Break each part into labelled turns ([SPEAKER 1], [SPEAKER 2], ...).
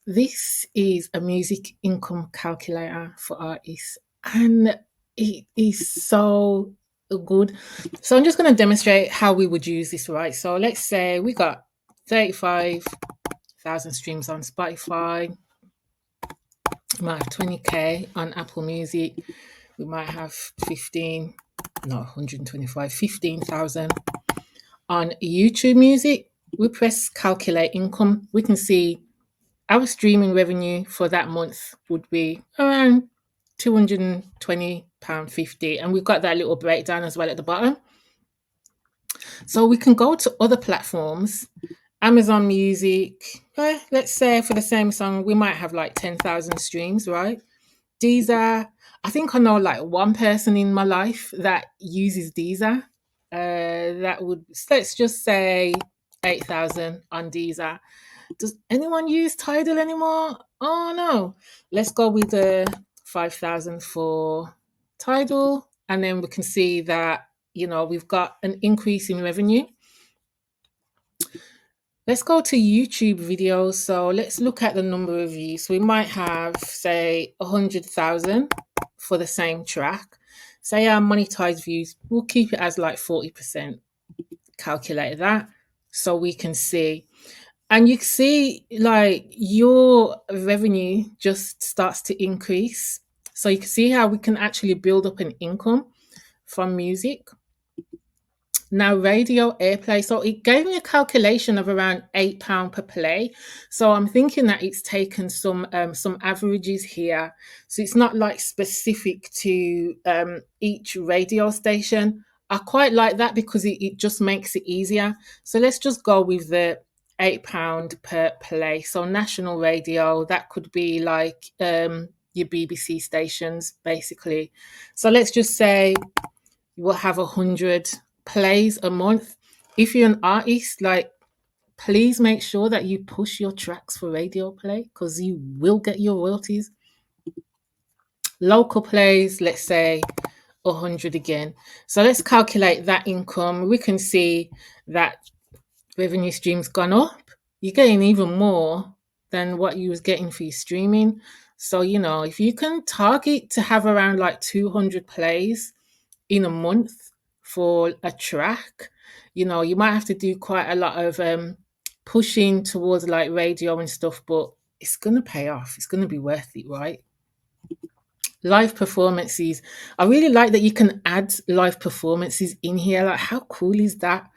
[SPEAKER 1] this is a music income calculator for artists, and it is so good. So I'm just going to demonstrate how we would use this, right? So let's say we got 35,000 streams on Spotify. We might have 20K on Apple Music. We might have 15,000 on YouTube Music. We press calculate income. We can see our streaming revenue for that month would be around £220.50. And we've got that little breakdown as well at the bottom. So we can go to other platforms, Amazon Music. Let's say for the same song, we might have like 10,000 streams, right? Deezer. I think I know like one person in my life that uses Deezer. That would, let's just say 8,000 on Deezer. Does anyone use Tidal anymore? Oh no. Let's go with the 5,000 for Tidal. And then we can see that, we've got an increase in revenue. Let's go to YouTube videos. So let's look at the number of views. We might have, say, 100,000 for the same track. Say our monetized views, we'll keep it as like 40%. Calculate that so we can see. And you can see like your revenue just starts to increase. So you can see how we can actually build up an income from music. Now, radio airplay. So it gave me a calculation of around £8 per play. So I'm thinking that it's taken some averages here. So it's not like specific to each radio station. I quite like that because it just makes it easier. So let's just go with the £8 per play. So national radio, that could be like your BBC stations, basically. So let's just say we'll have 100 plays a month. If you're an artist, like, please make sure that you push your tracks for radio play because you will get your royalties. Local plays, let's say 100 again. So let's calculate that income. We can see that revenue stream's gone up. You're getting even more than what you was getting for your streaming. So, if you can target to have around like 200 plays in a month for a track, you might have to do quite a lot of pushing towards like radio and stuff, but it's going to pay off. It's going to be worth it, right? Live performances. I really like that you can add live performances in here. Like, how cool is that?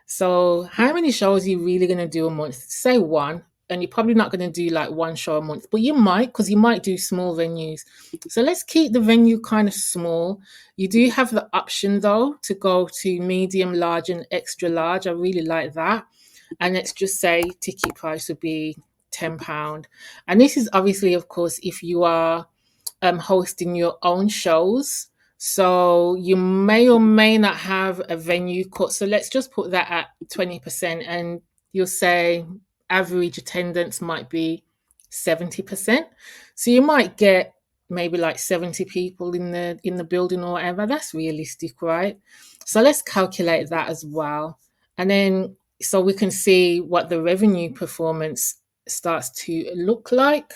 [SPEAKER 1] So how many shows are you really going to do a month? Say one, and you're probably not going to do like one show a month, but you might, because you might do small venues. So let's keep the venue kind of small. You do have the option though to go to medium, large, and extra large. I really like that. And let's just say ticket price would be £10. And this is obviously, of course, if you are hosting your own shows. So you may or may not have a venue cut. So let's just put that at 20%, and you'll say average attendance might be 70%. So you might get maybe like 70 people in the building or whatever. That's realistic, right? So let's calculate that as well. And then so we can see what the revenue performance starts to look like.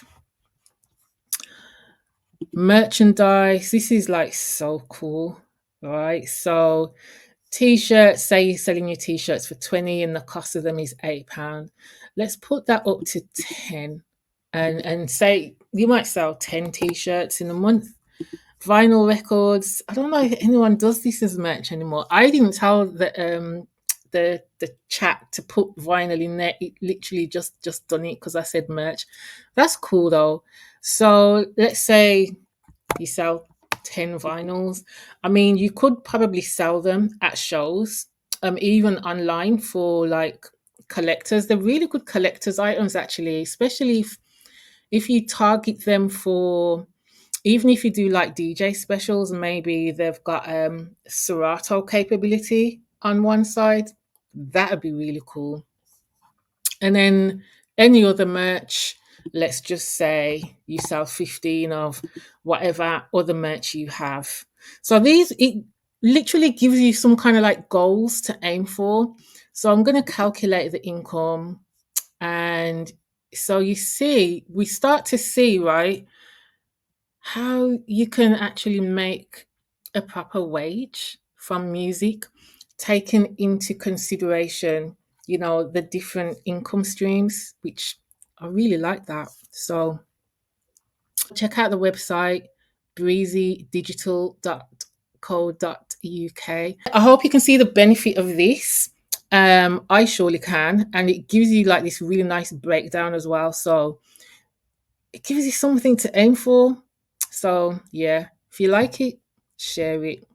[SPEAKER 1] Merchandise, this is like so cool, right? So t-shirts, say you're selling your t-shirts for 20 and the cost of them is £8. Let's put that up to 10 and say you might sell 10 t-shirts in a month. Vinyl records, I don't know if anyone does this as merch anymore. I didn't tell the chat to put vinyl in there. It literally just done it because I said merch. That's cool though. So let's say you sell 10 vinyls. I mean, you could probably sell them at shows, even online for like collectors. They're really good collectors items actually, especially if you target them for, even if you do like DJ specials, maybe they've got Serato capability on one side. That would be really cool. And then any other merch, let's just say you sell 15 of whatever other merch you have. So it literally gives you some kind of like goals to aim for. So I'm going to calculate the income, and So you see, we start to see, right, how you can actually make a proper wage from music, taking into consideration, the different income streams, which I really like that. So check out the website breezydigital.co.uk. I hope you can see the benefit of this. I surely can, and it gives you like this really nice breakdown as well. So it gives you something to aim for. So yeah, if you like it, share it.